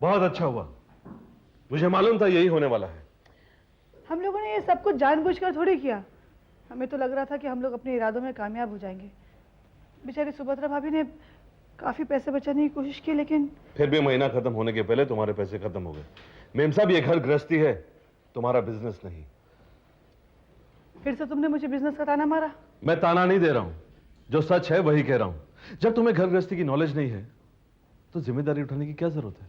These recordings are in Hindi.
बहुत अच्छा हुआ, मुझे मालूम था यही होने वाला है। हम लोगों ने ये सब कुछ जानबूझकर थोड़ी किया। हमें तो लग रहा था कि हम लोग अपने इरादों में कामयाब हो जाएंगे। बेचारी सुभद्रा भाभी ने काफी पैसे बचाने की कोशिश की, लेकिन फिर भी महीना खत्म होने के पहले तुम्हारे पैसे खत्म हो गए। मेम साहब, ये घर गृहस्थी है, तुम्हारा बिजनेस नहीं। फिर से तुमने मुझे बिजनेस का ताना मारा। मैं ताना नहीं दे रहा हूं, जो सच है वही कह रहा हूं। जब तुम्हें घर गृहस्थी की नॉलेज नहीं है तो जिम्मेदारी उठाने की क्या जरूरत है?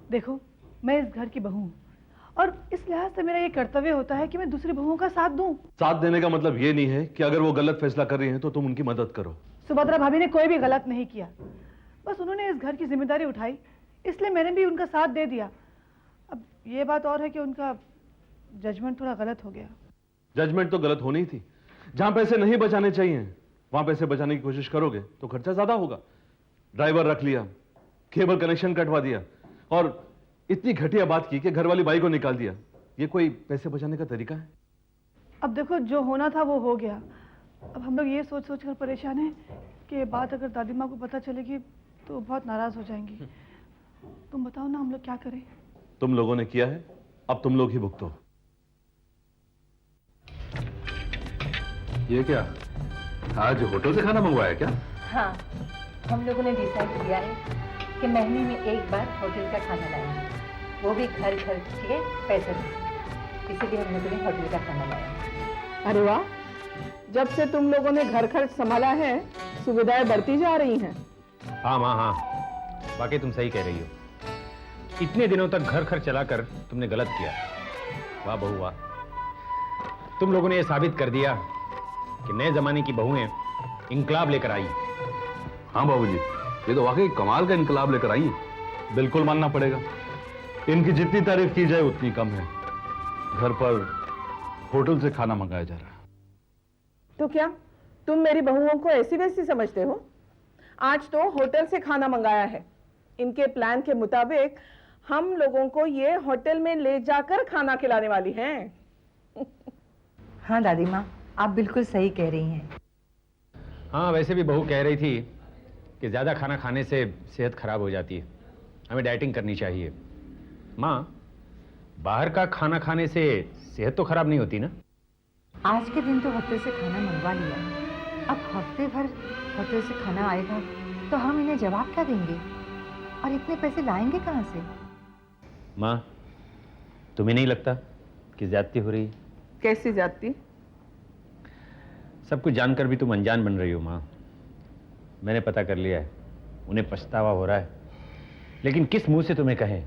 देखो, मैं इस घर की बहू हूं और इस लिहाज से मेरा ये कर्तव्य होता है कि मैं दूसरी बहुओं का साथ दूं। साथ देने का मतलब ये नहीं है कि अगर वो गलत फैसला कर रही हैं तो तुम उनकी मदद करो। सुभद्रा भाभी ने कोई भी गलत नहीं किया, बस उन्होंने इस घर की जिम्मेदारी उठाई, इसलिए मैंने भी उनका साथ दे दिया। अब ये बात और है कि उनका जजमेंट थोड़ा गलत हो गया। जजमेंट तो गलत होनी ही थी। जहां पैसे नहीं बचाने चाहिए वहां पैसे बचाने की कोशिश करोगे तो खर्चा ज्यादा होगा। ड्राइवर रख लिया, केबल कनेक्शन कटवा दिया और इतनी घटिया बात की कि घर वाली बाई को निकाल दिया। ये कोई पैसे बचाने का तरीका है? अब देखो, जो होना था वो हो गया। अब हम लोग ये सोच सोच कर परेशान हैं कि ये बात अगर दादी माँ को पता चलेगी तो बहुत नाराज हो जाएंगी। तुम बताओ ना, हम लोग क्या करें? तुम लोगों ने किया है, अब तुम लोग ही भुगतो। ये क्या, आज होटल से खाना मंगवाया क्या? हाँ, हम लोगों ने डिसाइड किया है कि महीने में एक बार होटल का खाना लाएंगे, वो भी घर खर्च के पैसे से। इसीलिए हम लोगों ने होटल का खाना लाया। अरे वाह, जब से तुम लोगों ने घर खर्च संभाला है सुविधाएं बढ़ती जा रही हैं। हाँ माँ, हाँ, बाकी तुम सही कह रही हो। इतने दिनों तक घर खर्च चलाकर तुमने गलत किया। वाह बहू वाह, तुम लोगों ने यह साबित कर दिया कि नए जमाने की बहुएं इंकलाब लेकर आई। हाँ बाबूजी, ये तो वाकई कमाल का इनकलाब लेकर आई है। बिल्कुल मानना पड़ेगा, इनकी जितनी तारीफ की जाए उतनी कम है। घर पर होटल से खाना मंगाया जा रहा है। तो क्या तुम मेरी बहुओं को ऐसी वैसी समझते हो? आज तो होटल से खाना मंगाया है। इनके प्लान के मुताबिक हम लोगों को ये होटल में ले जाकर खाना खिलाने वाली हैं। हाँ दादी माँ, आप बिल्कुल सही कह रही हैं। हाँ, वैसे भी बहू कह रही थी कि ज्यादा खाना खाने से सेहत खराब हो जाती है, हमें डाइटिंग करनी चाहिए। माँ, बाहर का खाना खाने से सेहत तो खराब नहीं होती ना? आज के दिन तो होटल से खाना मंगवा लिया, अब हफ्ते भर होटल से खाना आएगा तो हम इन्हें जवाब क्या देंगे? और इतने पैसे लाएंगे कहाँ से? माँ, तुम्हें नहीं लगता कि ज्यादती हो रही है? कैसी जाती? सब कुछ जानकर भी तुम अनजान बन रही हो माँ। मैंने पता कर लिया है, उन्हें पछतावा हो रहा है, लेकिन किस मुंह से तुम्हें कहें?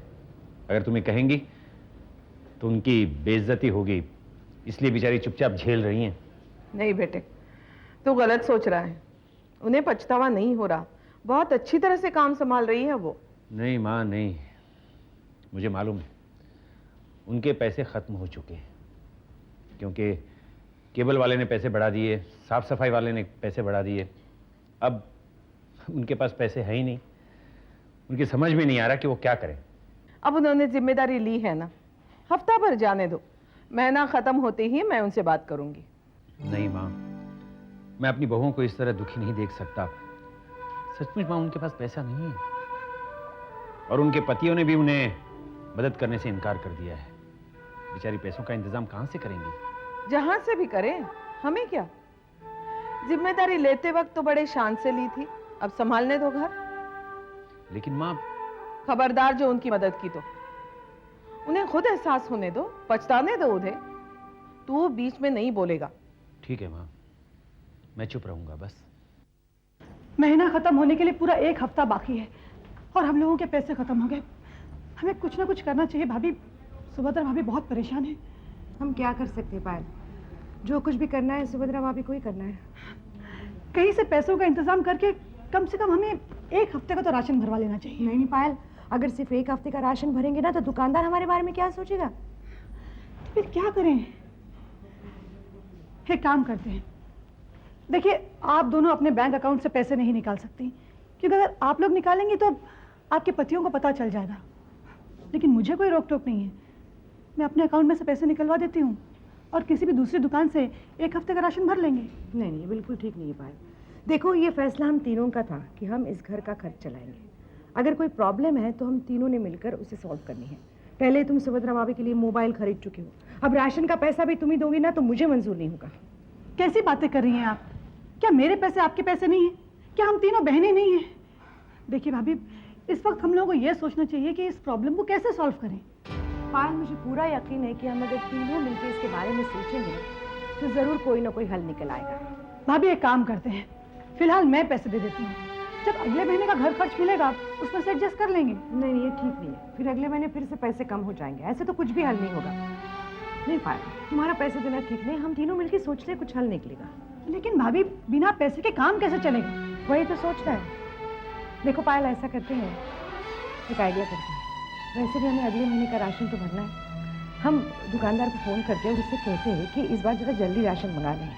अगर तुम्हें कहेंगी तो उनकी बेइज्जती होगी, इसलिए बेचारी चुपचाप झेल रही हैं। नहीं बेटे, तू गलत सोच रहा है। उन्हें पछतावा नहीं हो रहा, बहुत अच्छी तरह से काम संभाल रही है वो। नहीं माँ, नहीं, मुझे मालूम है उनके पैसे खत्म हो चुके हैं, क्योंकि केबल वाले ने पैसे बढ़ा दिए, साफ सफाई वाले ने पैसे बढ़ा दिए। अब उनके पास पैसे है ही नहीं। उनकी समझ में नहीं आ रहा कि वो क्या करें। अब उन्होंने जिम्मेदारी ली है ना, हफ्ता भर जाने दो, महीना खत्म होते ही मैं उनसे बात करूंगी। नहीं माँ, मैं अपनी बहुओं को इस तरह दुखी नहीं देख सकता। सचमुच माँ, उनके पास पैसा नहीं है और उनके पतियों ने भी उन्हें मदद करने से इनकार कर दिया है। बेचारी पैसों का इंतजाम कहाँ से करेंगी? जहां से भी करें, हमें क्या। जिम्मेदारी लेते वक्त तो बड़े शान से ली थी, अब संभालने दो घर। लेकिन माँ, खबरदार जो उनकी मदद की तो उन्हें खुद एहसास होने दो, पछताने दो उन्हें। तू बीच में नहीं बोलेगा। ठीक है माँ, मैं चुप रहूंगा बस। महीना खत्म होने के लिए पूरा 1 हफ्ता बाकी है और हम लोगों के पैसे खत्म हो गए। हमें कुछ ना कुछ करना चाहिए भाभी। सुभद्रा भाभी बहुत परेशान है। हम क्या कर सकते हैं पायल? जो कुछ भी करना है सुभद्रा भाभी को ही करना है। कहीं से पैसों का इंतजाम करके कम से कम हमें 1 हफ्ते का तो राशन भरवा लेना चाहिए। नहीं पायल, अगर सिर्फ 1 हफ्ते का राशन भरेंगे ना तो दुकानदार हमारे बारे में क्या सोचेगा? तो फिर क्या करें? एक काम करते हैं, देखिए, आप दोनों अपने बैंक अकाउंट से पैसे नहीं निकाल सकती, क्योंकि अगर आप लोग निकालेंगे तो आपके पतियों को पता चल जाएगा। लेकिन मुझे कोई रोक टोक नहीं है, मैं अपने अकाउंट में से पैसे निकलवा देती हूँ और किसी भी दूसरी दुकान से 1 हफ्ते का राशन भर लेंगे। नहीं, बिल्कुल ठीक नहीं है पायल। देखो, ये फैसला हम तीनों का था कि हम इस घर का खर्च चलाएंगे। अगर कोई प्रॉब्लम है तो हम तीनों ने मिलकर उसे सॉल्व करनी है। पहले तुम सुभद्रा भाभी के लिए मोबाइल खरीद चुके हो, अब राशन का पैसा भी तुम ही दोगी ना, तो मुझे मंजूर नहीं होगा। कैसी बातें कर रही हैं आप? क्या मेरे पैसे आपके पैसे नहीं हैं? क्या हम तीनों बहनें नहीं हैं? देखिए भाभी, इस वक्त हम लोगों को यह सोचना चाहिए कि इस प्रॉब्लम को कैसे सॉल्व करें। पायल, मुझे पूरा यकीन है कि हम अगर तीनों मिलकर इसके बारे में सोचेंगे तो जरूर कोई ना कोई हल निकल आएगा। भाभी एक काम करते हैं, फिलहाल मैं पैसे दे देती हूँ, जब अगले महीने का घर खर्च मिलेगा उसमें से एडजस्ट कर लेंगे। नहीं, ये ठीक नहीं है, फिर अगले महीने फिर से पैसे कम हो जाएंगे, ऐसे तो कुछ भी हल नहीं होगा। नहीं पायल, तुम्हारा पैसे देना ठीक नहीं, हम तीनों मिलकर सोचते हैं कुछ हल निकलेगा। लेकिन भाभी, बिना पैसे के काम कैसे चलेगा? वही तो सोचना है। देखो पायल, ऐसा करते हैं, एक आइडिया करते हैं। वैसे भी हमें अगले महीने का राशन तो भरना है, हम दुकानदार को फ़ोन करते हैं और उससे कहते हैं कि इस बार ज़रा जल्दी राशन मंगा लें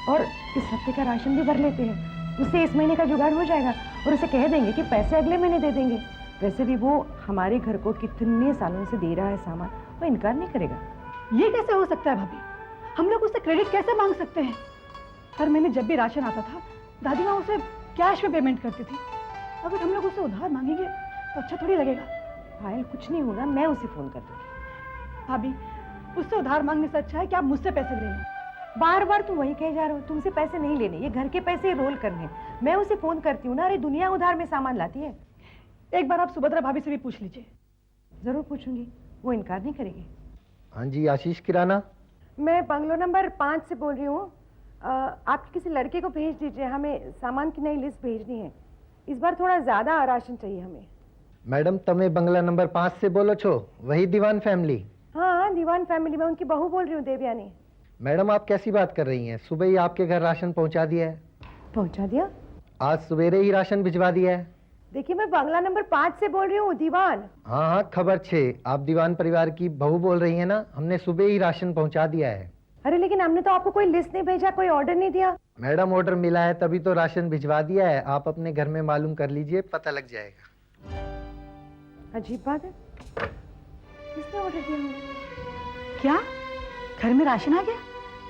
और इस हफ्ते का राशन भी भर लेते हैं, उससे इस महीने का जुगाड़ हो जाएगा। और उसे कह देंगे कि पैसे अगले महीने दे देंगे। वैसे भी वो हमारे घर को कितने सालों से दे रहा है सामान, वो इनकार नहीं करेगा। ये कैसे हो सकता है भाभी? हम लोग उससे क्रेडिट कैसे मांग सकते हैं? हर महीने जब भी राशन आता था, दादी माँ उसे कैश में पेमेंट करती थी। अगर हम लोग उससे उधार मांगेंगे तो अच्छा थोड़ी लगेगा। पायल, कुछ नहीं होगा, मैं उसे फ़ोन कर दूँगी। भाभी, उससे उधार मांगने से अच्छा है कि आप मुझसे पैसे ले लें। बार बार तुम वही कह जा रहे हो, तुमसे पैसे नहीं लेने, ये घर के पैसे रोल करने। मैं उसे फ़ोन करती हूँ ना, अरे दुनिया उधार में सामान लाती है। एक बार आप सुभद्रा भाभी से भी पूछ लीजिए। ज़रूर पूछूंगी, वो इनकार नहीं करेगी। हाँ जी, आशीष किराना। मैं बंगलो नंबर 5 से बोल रही हूँ। आप किसी लड़के को भेज दीजिए, हमें सामान की नई लिस्ट भेजनी है। इस बार थोड़ा ज़्यादा राशन चाहिए हमें। मैडम, तमे बंगला नंबर 5 से बोलो छो, वही दीवान फैमिली? हाँ, दीवान फैमिली में उनकी बहू बोल रही हूँ, देवयानी। मैडम, आप कैसी बात कर रही हैं? सुबह ही आपके घर राशन पहुंचा दिया है। पहुँचा दिया? आज सवेरे ही राशन भिजवा दिया है। देखिए, मैं बंगला नंबर 5 से बोल रही हूँ, दीवान। हाँ हाँ, खबर छे, आप दीवान परिवार की बहू बोल रही हैं ना? हमने सुबह ही राशन पहुंचा दिया है। अरे लेकिन हमने तो आपको कोई लिस्ट नहीं भेजा, कोई ऑर्डर नहीं दिया। मैडम, ऑर्डर मिला है तभी तो राशन भिजवा दिया है। आप अपने घर में मालूम कर लीजिए, पता लग जाएगा। अजीब बात है, किसने ऑर्डर दिया होगा? क्या घर में राशन आ गया?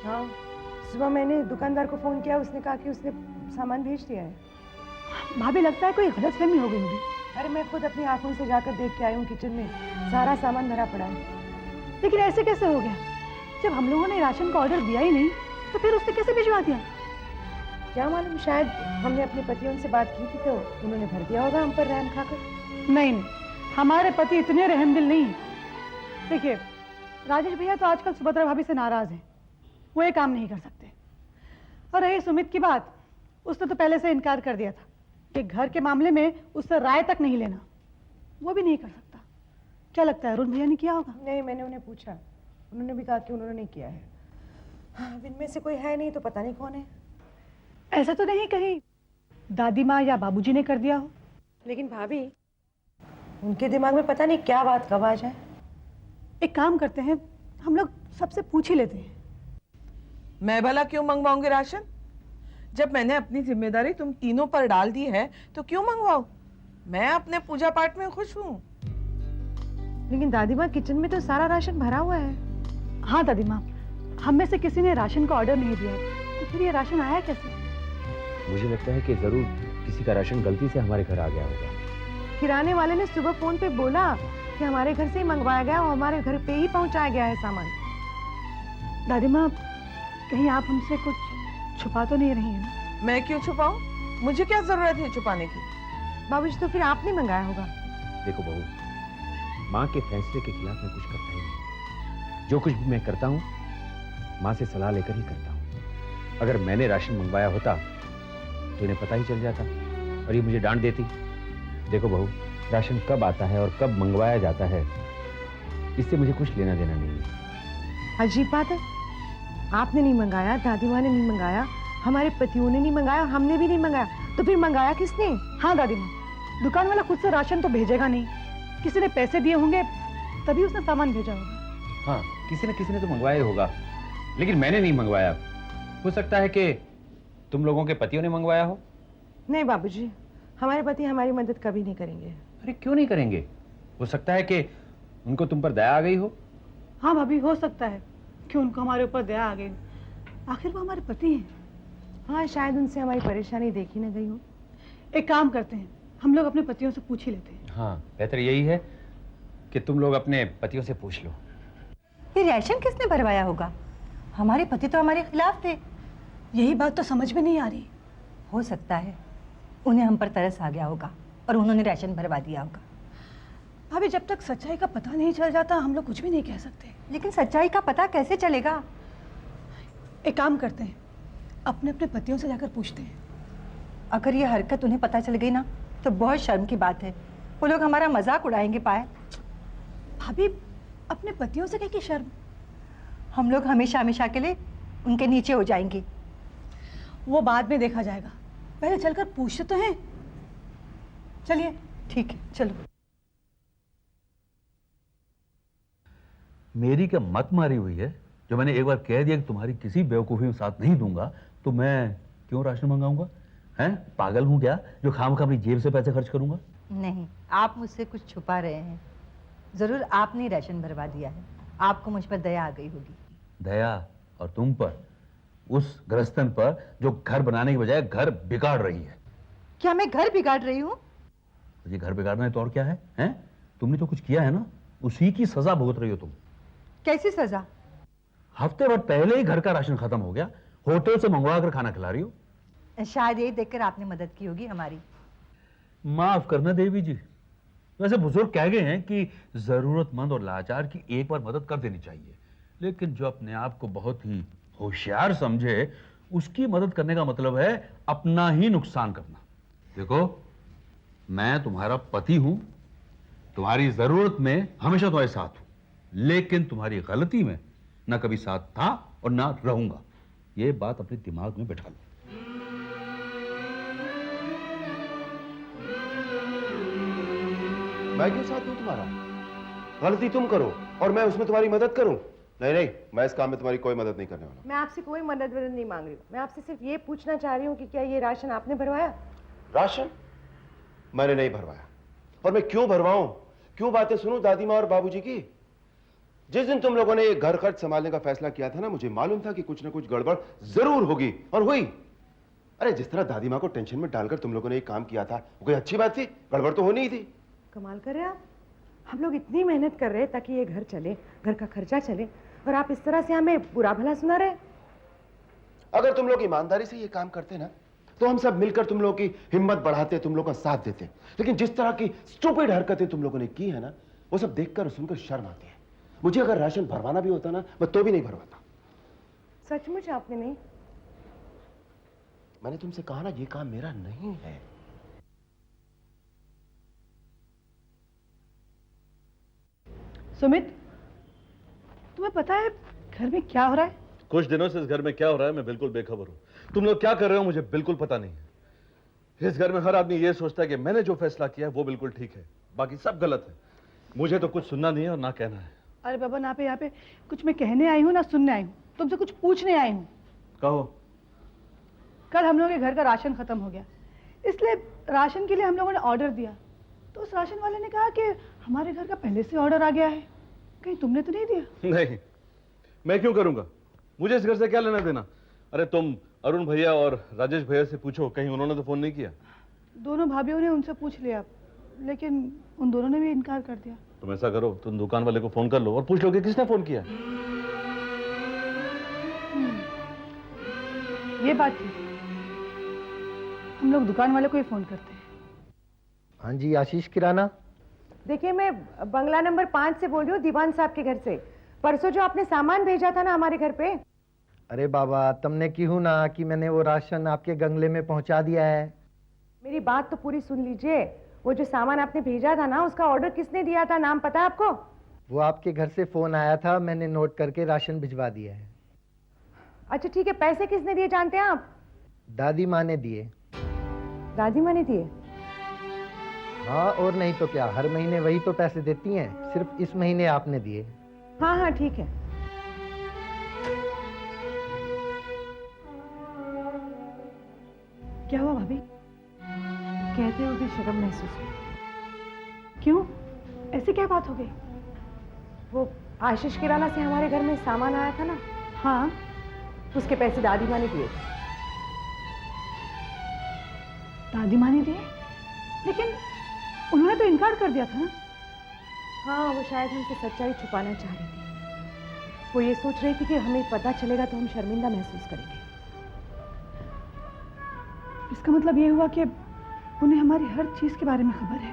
हाँ, सुबह मैंने दुकानदार को फ़ोन किया, उसने कहा कि उसने सामान भेज दिया है। भाभी, लगता है कोई गलतफहमी हो गई होगी। अरे मैं खुद अपनी आंखों से जाकर देख के आई हूँ, किचन में सारा सामान भरा पड़ा है। लेकिन ऐसे कैसे हो गया? जब हम लोगों ने राशन का ऑर्डर दिया ही नहीं, तो फिर उसने कैसे भिजवा दिया? क्या मालूम, शायद हमने अपने पतियों से बात की थी तो उन्होंने भर दिया होगा हम पर रहम खाकर। नहीं, हमारे पति इतने रहमदिल नहीं। देखिए, राजेश भैया तो आजकल सुभद्रा भाभी से नाराज हैं, वो ये काम नहीं कर सकते। और रही सुमित की बात, उसने तो पहले से इनकार कर दिया था कि घर के मामले में उससे राय तक नहीं लेना, वो भी नहीं कर सकता। क्या लगता है, अरुण भैया ने किया होगा? नहीं, मैंने उन्हें पूछा, उन्होंने भी कहा कि उन्होंने नहीं किया है। हाँ, इनमें से कोई है नहीं तो पता नहीं कौन है। ऐसा तो नहीं कहीं दादी माँ या बाबूजी ने कर दिया हो? लेकिन भाभी, उनके दिमाग में पता नहीं क्या बात कब आ जाए। एक काम करते हैं, हम लोग सबसे पूछ ही लेते हैं। मैं भला क्यों मंगवाऊंगी राशन? जब मैंने अपनी जिम्मेदारी तुम तीनों पर डाल दी है तो क्यों मंगवाऊं? मैं अपने पूजा पाठ में खुश हूँ। लेकिन दादी माँ, किचन में तो सारा राशन भरा हुआ है। हाँ दादी माँ, हम में से किसी ने राशन का ऑर्डर नहीं दिया, तो फिर ये राशन आया कैसे? मुझे लगता है कि जरूर किसी का राशन गलती से हमारे घर आ गया होगा। किराने वाले ने सुबह फोन पे बोला कि हमारे घर से ही मंगवाया गया और हमारे घर पे ही पहुंचाया गया है सामान। दादी माँ, कहीं आप हमसे कुछ छुपा तो नहीं रही हैं ना? मैं क्यों छुपाऊं? मुझे क्या जरूरत है छुपाने की? बाबूजी, तो फिर आपने मंगाया होगा। देखो बहू, माँ के फैसले के खिलाफ मैं कुछ करता ही नहीं। जो कुछ भी मैं करता हूँ, माँ से सलाह लेकर ही करता हूँ। अगर मैंने राशन मंगवाया होता तो इन्हें पता ही चल जाता और ये मुझे डांट देती। देखो बहू, राशन कब आता है और कब मंगवाया जाता है, इससे मुझे कुछ लेना देना नहीं है। अजीब बात है, आपने नहीं मंगाया, दादी माँ ने नहीं मंगाया, हमारे पतियों ने नहीं मंगाया, हमने भी नहीं मंगाया, तो फिर मंगाया किसने? हाँ दादी माँ, दुकान वाला खुद से राशन तो भेजेगा नहीं, किसी ने पैसे दिए होंगे तभी उसने सामान भेजा होगा। हाँ, किसी ने तो मंगवाया होगा, लेकिन मैंने नहीं मंगवाया। हो सकता है कि तुम लोगों के पतियों ने मंगवाया हो। नहीं बाबूजी, हमारे पति हमारी मदद कभी नहीं करेंगे। अरे क्यों नहीं करेंगे? हो सकता है कि उनको तुम पर दया आ गई हो। हाँ भाभी, हो सकता है कि उनको हमारे ऊपर दया आ गई, आखिर वो हमारे पति हैं। हाँ, शायद उनसे हमारी परेशानी देखी न गई हो। एक काम करते हैं, हम लोग अपने पतियों से पूछ ही लेते हैं। हाँ, बेहतर यही है कि तुम लोग अपने पतियों से पूछ लो। ये राशन किसने भरवाया होगा? हमारे पति तो हमारे खिलाफ थे। यही बात तो समझ में नहीं आ रही। हो सकता है उन्हें हम पर तरस आ गया होगा और उन्होंने राशन भरवा दिया होगा। भाभी, जब तक सच्चाई का पता नहीं चल जाता हम लोग कुछ भी नहीं कह सकते। लेकिन सच्चाई का पता कैसे चलेगा? एक काम करते हैं, अपने अपने पतियों से जाकर पूछते हैं। अगर ये हरकत उन्हें पता चल गई ना तो बहुत शर्म की बात है। वो लोग हमारा मजाक उड़ाएंगे पाए। भाभी, अपने पतियों से क्या की शर्म? हम लोग हमेशा हमेशा के लिए उनके नीचे हो जाएंगे। वो बाद में देखा जाएगा, पहले चलकर पूछते तो हैं। चलिए। ठीक है, चलो। मेरी क्या मत मारी हुई है? जो मैंने एक बार कह दिया कि तुम्हारी किसी बेवकूफ़ी में साथ नहीं दूंगा, तो मैं क्यों राशन मंगाऊंगा? हैं, पागल हूं क्या जो खामखा अपनी जेब से पैसे खर्च करूंगा? नहीं, आप मुझसे कुछ छुपा रहे हैं। जरूर आपने ही राशन भरवा दिया है। आपको मुझ पर दया आ गई होगी। दया? और तुम पर, उस गृहस्थन पर जो घर बनाने की बजाय घर बिगाड़ रही है। क्या मैं घर बिगाड़ रही हूँ? ये घर बिगाड़ना है तो और क्या है? हैं? तुमने तो कुछ किया है ना, उसी की सजा भुगत रही हो तुम। कैसी सजा? हफ्ते भर पहले ही घर का राशन खत्म हो गया, होटल से मंगवा कर खाना खिला रही हो। शायद यही देखकर आपने मदद की होगी हमारी। माफ करना देवी जी, वैसे बुजुर्ग कह गए हैं कि जरूरतमंद और लाचार की एक बार मदद कर देनी चाहिए, लेकिन जो अपने आप को बहुत ही होशियार समझे उसकी मदद करने का मतलब है अपना ही नुकसान करना। देखो, मैं तुम्हारा पति हूं, तुम्हारी जरूरत में हमेशा तुम्हारे साथ हूं, लेकिन तुम्हारी गलती में ना कभी साथ था और ना रहूंगा। ये बात अपने दिमाग में बैठा लो। मैं क्यों साथ दूं तुम्हारा? गलती तुम करो और मैं उसमें तुम्हारी मदद करूं? नहीं नहीं, मैं इस काम में तुम्हारी कोई मदद नहीं करने वाला। मैं आपसे कोई मदद वदद नहीं मांग रही हूँ। मैं आपसे सिर्फ ये पूछना चाह रही हूँ कि क्या ये राशन आपने भरवाया? राशन मैंने नहीं भरवाया। और मैं क्यों भरवाऊं? क्यों बातें सुनूं दादी माँ और बाबूजी की? जिस दिन तुम लोगों ने ये घर खर्च संभालने का फैसला किया था ना, मुझे मालूम था कि कुछ ना कुछ गड़बड़ जरूर होगी, और हुई। अरे जिस तरह दादी माँ को टेंशन में डालकर तुम लोगों ने ये काम किया था, वो कोई अच्छी बात थी? गड़बड़ तो होनी ही थी। कमाल कर रहे हैं आप। हम लोग इतनी मेहनत कर रहे हैं ताकि ये घर चले, घर का खर्चा चले, और आप इस तरह से हमें बुरा भला सुना रहे। अगर तुम लोग ईमानदारी से ये काम करते ना, तो हम सब मिलकर तुम लोगों की हिम्मत बढ़ाते, तुम लोग का साथ देते। लेकिन जिस तरह की स्टूपिड हरकतें तुम लोगों ने की है ना, वो सब देखकर और सुनकर शर्म आती है। मुझे अगर राशन भरवाना भी होता ना, मैं तो भी नहीं भरवाता। सचमुच आपने नहीं? मैंने तुमसे कहा ना, ये काम मेरा नहीं है। सुमित, तुम्हें पता है घर में क्या हो रहा है? कुछ दिनों से इस घर में क्या हो रहा है मैं बिल्कुल बेखबर हूं। तुम लोग क्या कर रहे हो मुझे बिल्कुल पता नहीं है। इस घर में हर आदमी ये सोचता है कि मैंने जो फैसला किया है वो बिल्कुल ठीक है, बाकी सब गलत है। मुझे तो कुछ सुनना नहीं है और ना कहना है। अरे बाबा, ना पे यहाँ पे कुछ मैं कहने आई हूँ ना सुनने आई हूँ, तुमसे कुछ पूछने आई हूँ। कहो। कल हम लोगों के घर का राशन खत्म हो गया, इसलिए राशन के लिए हम लोगों ने ऑर्डर दिया। तो उस राशन वाले ने कहा कि हमारे घर का पहले से ऑर्डर आ गया है। कहीं तुमने तो नहीं दिया? नहीं, मैं क्यों करूंगा? मुझे इस घर से क्या लेना देना? अरे तुम अरुण भैया और राजेश भैया से पूछो, कहीं उन्होंने तो फोन नहीं किया? दोनों भाभीियों ने उनसे पूछ लिया, लेकिन उन दोनों ने भी इनकार कर दिया। तुम ऐसा करो, तुम दुकान वाले को फोन कर लो और पूछ लो कि किसने फोन किया। ये बात थी, हम लोग दुकान वाले को ही फोन करते हैं। हाँ जी, आशीष किराना। देखिए, मैं बंगला नंबर 5 से बोल रही हूँ, दीवान साहब के घर से। परसों जो आपने सामान भेजा था ना हमारे घर पे। अरे बाबा, तुमने क्यों ना कि मैंने वो राशन आपके गंगले में पहुंचा दिया है। मेरी बात तो पूरी सुन लीजिए। वो जो सामान आपने भेजा था ना, उसका ऑर्डर किसने दिया था, नाम पता है आपको? वो आपके घर से फोन आया था, मैंने नोट करके राशन भिजवा दिया है। अच्छा ठीक है, पैसे किसने दिए जानते हैं आप? दादी माँ ने दिए। दादी माँ ने दिए? हाँ, और नहीं तो क्या, हर महीने वही तो पैसे देती हैं, सिर्फ इस महीने आपने दिए। हाँ हाँ ठीक है। क्या हुआ भाभी? कहते हुए भी शर्म महसूस हुई। क्यों, ऐसी क्या बात हो गई? वो आशीष किराना से हमारे घर में सामान आया था ना, हाँ, उसके पैसे दादी माँ ने दिए। दादी माँ ने दिए? लेकिन उन्होंने तो इनकार कर दिया था ना। हाँ, वो शायद हमसे सच्चाई छुपाना चाह रही थी। वो ये सोच रही थी कि हमें पता चलेगा तो हम शर्मिंदा महसूस करेंगे। इसका मतलब ये हुआ कि उन्हें हमारी हर चीज के बारे में खबर है।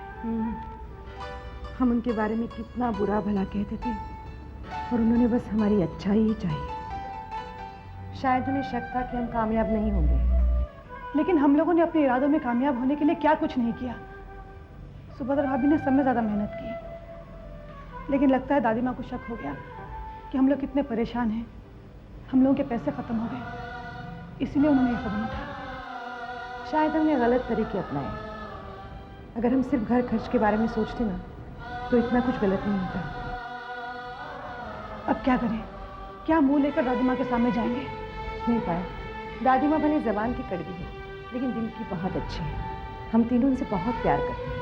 हम उनके बारे में कितना बुरा भला कहते थे और उन्होंने बस हमारी अच्छाई ही चाहिए। शायद उन्हें शक था कि हम कामयाब नहीं होंगे। लेकिन हम लोगों ने अपने इरादों में कामयाब होने के लिए क्या कुछ नहीं किया। सुभद्रा भाभी ने सब में ज्यादा मेहनत की, लेकिन लगता है दादी माँ को शक हो गया कि हम लोग कितने परेशान हैं। हम लोगों के पैसे खत्म हो गए, इसीलिए उन्होंने ये कदम उठाया। शायद हमने गलत तरीके अपनाए। अगर हम सिर्फ घर खर्च के बारे में सोचते ना तो इतना कुछ गलत नहीं होता। अब क्या करें? क्या मुंह लेकर दादी माँ के सामने जाएंगे? नहीं पाया। दादी माँ भले जबान की कड़वी है लेकिन दिल की बहुत अच्छी है। हम तीनों उनसे बहुत प्यार करते हैं।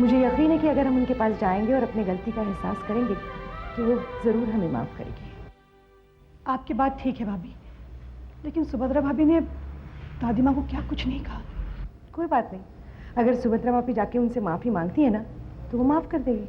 मुझे यकीन है कि अगर हम उनके पास जाएंगे और अपनी गलती का एहसास करेंगे तो वो जरूर हमें माफ करेगी। आपकी बात ठीक है भाभी, लेकिन सुभद्रा भाभी ने दादी माँ को क्या कुछ नहीं कहा। कोई बात नहीं, अगर सुभद्रा भाभी जाके उनसे माफी मांगती है ना तो वो माफ कर देगी।